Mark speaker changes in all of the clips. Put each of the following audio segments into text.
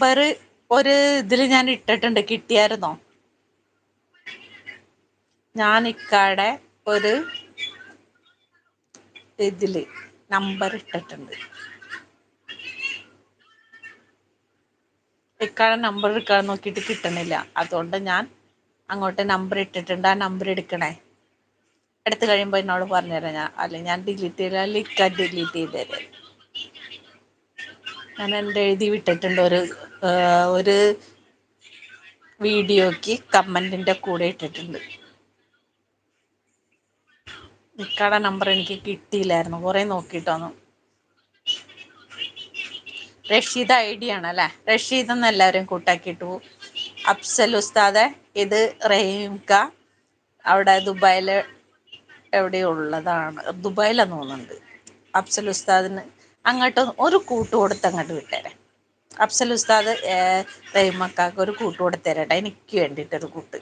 Speaker 1: Number ഒരു ഇതിൽ ഞാൻ ഇട്ടിട്ടുണ്ട്, കിട്ടിയായിരുന്നോ? ഞാൻ ഇക്കാടെ ഒരു ഇതില് നമ്പർ ഇട്ടിട്ടുണ്ട്. ഇക്കാടെ നമ്പർ എടുക്കാൻ നോക്കിയിട്ട് കിട്ടണില്ല. അതുകൊണ്ട് ഞാൻ അങ്ങോട്ട് നമ്പർ ഇട്ടിട്ടുണ്ട്. ആ നമ്പർ എടുക്കണേ. എടുത്ത് കഴിയുമ്പോൾ എന്നോട് പറഞ്ഞുതരാം. അല്ലെങ്കിൽ ഞാൻ ഡിലീറ്റ് ചെയ്ത, ഇക്ക ഡിലീറ്റ് ചെയ്ത് തരാം. ഞാൻ എൻ്റെ എഴുതി വിട്ടിട്ടുണ്ട്. ഒരു വീഡിയോക്ക് കമൻറ്റിൻ്റെ കൂടെ ഇട്ടിട്ടുണ്ട്. ഇക്കാടെ നമ്പർ എനിക്ക് കിട്ടിയില്ലായിരുന്നു, കുറേ നോക്കിയിട്ടൊന്നു. റഷീദ് ഐഡിയ ആണല്ലേ? റഷീദ് എന്ന് എല്ലാവരും കൂട്ടാക്കിയിട്ടു. അഫ്സൽ ഉസ്താദ്, ഇത് റഹീംക്ക, അവിടെ ദുബായിൽ എവിടെയുള്ളതാണ്, ദുബായിലെന്ന് തോന്നുന്നുണ്ട്. അഫ്സൽ ഉസ്താദിന് അങ്ങോട്ട് ഒരു കൂട്ട് കൊടുത്ത് അങ്ങോട്ട് വിട്ടേരെ. അഫ്സൽ ഉസ്താദ് റഹീമക്കാക്ക് ഒരു കൂട്ട് കൊടുത്തേരട്ടെ, എനിക്ക് വേണ്ടിയിട്ടൊരു കൂട്ട്.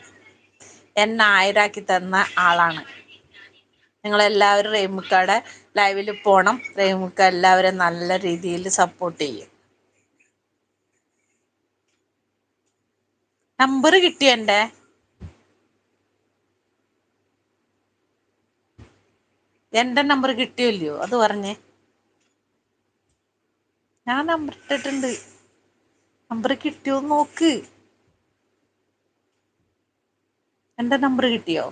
Speaker 1: എന്നെ ആയിരാക്കി തന്ന ആളാണ്. നിങ്ങളെല്ലാവരും റഹീമുക്കയുടെ ലൈവിൽ പോകണം. റഹീമുക്ക എല്ലാവരും നല്ല രീതിയിൽ സപ്പോർട്ട് ചെയ്യും. നമ്പർ കിട്ടിയ എൻ്റെ നമ്പർ കിട്ടിയില്ലയോ അത് പറഞ്ഞേ. ഞാൻ നമ്പർ ഇട്ടിട്ടുണ്ട്. നമ്പർ കിട്ടിയോ നോക്ക്. എൻ്റെ നമ്പർ കിട്ടിയോ?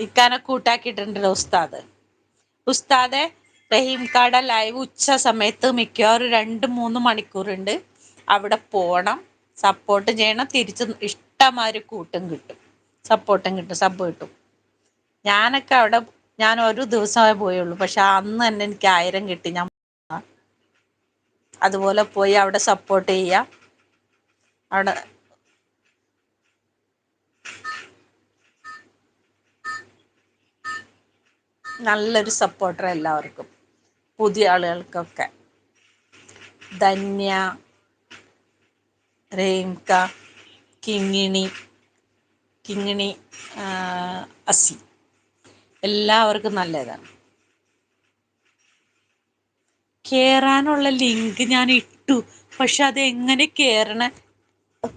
Speaker 1: ഇക്കാനെ കൂട്ടാക്കിയിട്ടുണ്ടല്ലോ ഉസ്താദ്. ഉസ്താദെ, റഹീംക്കാടെ ലൈവ് ഉച്ച സമയത്ത് മിക്കവാറും 2-3 മണിക്കൂറുണ്ട്. അവിടെ പോകണം, സപ്പോർട്ട് ചെയ്യണം. തിരിച്ച് ഇഷ്ടമാതിരി കൂട്ടും കിട്ടും, സപ്പോർട്ടും കിട്ടും, സബ് കിട്ടും. ഞാനൊക്കെ അവിടെ ഞാൻ ഒരു ദിവസമേ പോയുള്ളൂ, പക്ഷെ അന്ന് തന്നെ എനിക്ക് 1000 കിട്ടി. ഞാൻ അതുപോലെ പോയി അവിടെ സപ്പോർട്ട് ചെയ്യുക. അവിടെ നല്ലൊരു സപ്പോർട്ടർ എല്ലാവർക്കും, പുതിയ ആളുകൾക്കൊക്കെ. ധന്യ, റഹീംക്ക, കിങ്ങിണി അസി, എല്ലാവർക്കും നല്ലതാണ്. കേറാനുള്ള ലിങ്ക് ഞാൻ ഇട്ടു, പക്ഷെ അത് എങ്ങനെ കേറണ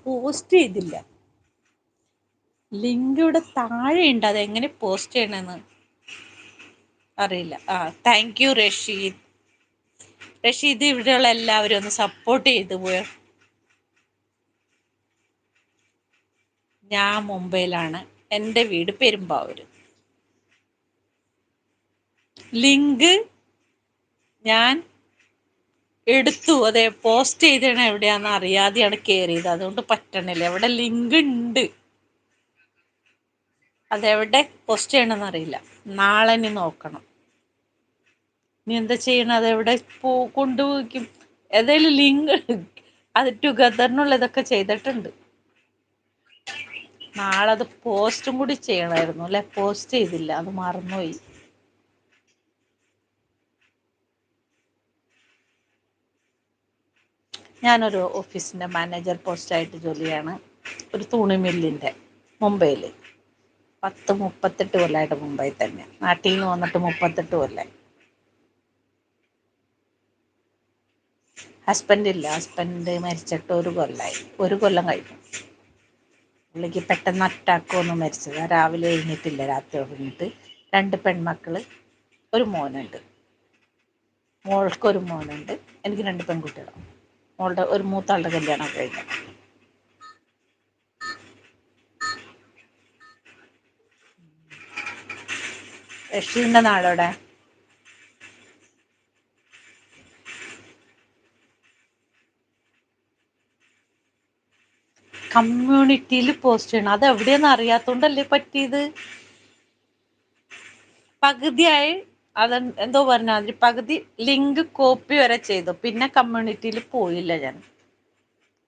Speaker 1: പോസ്റ്റ് ചെയ്തില്ല. ലിങ്ക് ഇവിടെ താഴെയുണ്ട്, അതെങ്ങനെ പോസ്റ്റ് ചെയ്യണമെന്ന് അറിയില്ല. Thank you Rasheed. റഷീദ്, ഇവിടെയുള്ള എല്ലാവരും ഒന്ന് സപ്പോർട്ട് ചെയ്തു പോയോ. ഞാൻ മുംബൈയിലാണ്, എൻ്റെ വീട് പെരുമ്പാവൂര്. ലിങ്ക് ഞാൻ എടുത്തു, അതെ പോസ്റ്റ് ചെയ്തണ എവിടെയാണെന്ന് അറിയാതെയാണ് കയറിയത്, അതുകൊണ്ട് പറ്റണില്ല. എവിടെ ലിങ്ക് ഉണ്ട്, അതെവിടെ പോസ്റ്റ് ചെയ്യണമെന്ന് അറിയില്ല. നാളെ ഇനി നോക്കണം. നീ എന്താ ചെയ്യണം, അതെവിടെ കൊണ്ടുപോയിക്കും. ഏതായാലും ലിങ്ക് അത് ടുഗദറിനുള്ള ഇതൊക്കെ ചെയ്തിട്ടുണ്ട്. നാളെ അത് പോസ്റ്റും കൂടി ചെയ്യണമായിരുന്നു അല്ലെ, പോസ്റ്റ് ചെയ്തില്ല, അത് മറന്നുപോയി. ഞാനൊരു ഓഫീസിൻ്റെ മാനേജർ പോസ്റ്റായിട്ട് ജോലി ചെയ്യാണ്, ഒരു തുണി മില്ലിൻ്റെ, മുംബൈയിൽ. 38 കൊല്ലമായിട്ട് മുംബൈ തന്നെ. നാട്ടിൽ നിന്ന് വന്നിട്ട് 38 കൊല്ലമായി. ഹസ്ബൻഡ് മരിച്ചിട്ട് 1 കൊല്ലമായി, 1 കൊല്ലം കഴിഞ്ഞു. പുള്ളിക്ക് പെട്ടെന്ന് അറ്റാക്ക് വന്ന് മരിച്ചത്. രാവിലെ എഴുന്നേറ്റില്ല, രാത്രി ഉറങ്ങിയിട്ട്. 2 പെൺമക്കൾ, ഒരു മോനുണ്ട്. മോൾക്കൊരു മോനുണ്ട്, എനിക്ക് 2 പെൺകുട്ടികളാണ്. മോളുടെ ഒരു മൂത്താളുടെ കല്യാണം കഴിഞ്ഞു. റഷീദിൻ്റെ നാടോടെ? കമ്മ്യൂണിറ്റിയിൽ പോസ്റ്റ് ചെയ്യണം, അത് എവിടെയെന്ന് അറിയാത്തോണ്ടല്ലേ പറ്റിയത്. പകുതിയായി, അത് എന്തോ പറഞ്ഞാൽ മതി. പകുതി ലിങ്ക് കോപ്പി വരെ ചെയ്തു, പിന്നെ കമ്മ്യൂണിറ്റിയിൽ പോയില്ല ഞാൻ.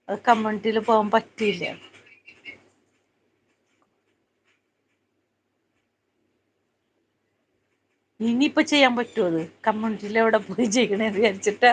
Speaker 1: അത് കമ്മ്യൂണിറ്റിയിൽ പോകാൻ പറ്റിയില്ല. ഇനിയിപ്പോൾ ചെയ്യാൻ പറ്റുമോ അത്? കമ്മ്യൂണിറ്റിയിൽ എവിടെ പോയി ചെയ്യണമെന്ന് വിചാരിച്ചിട്ട്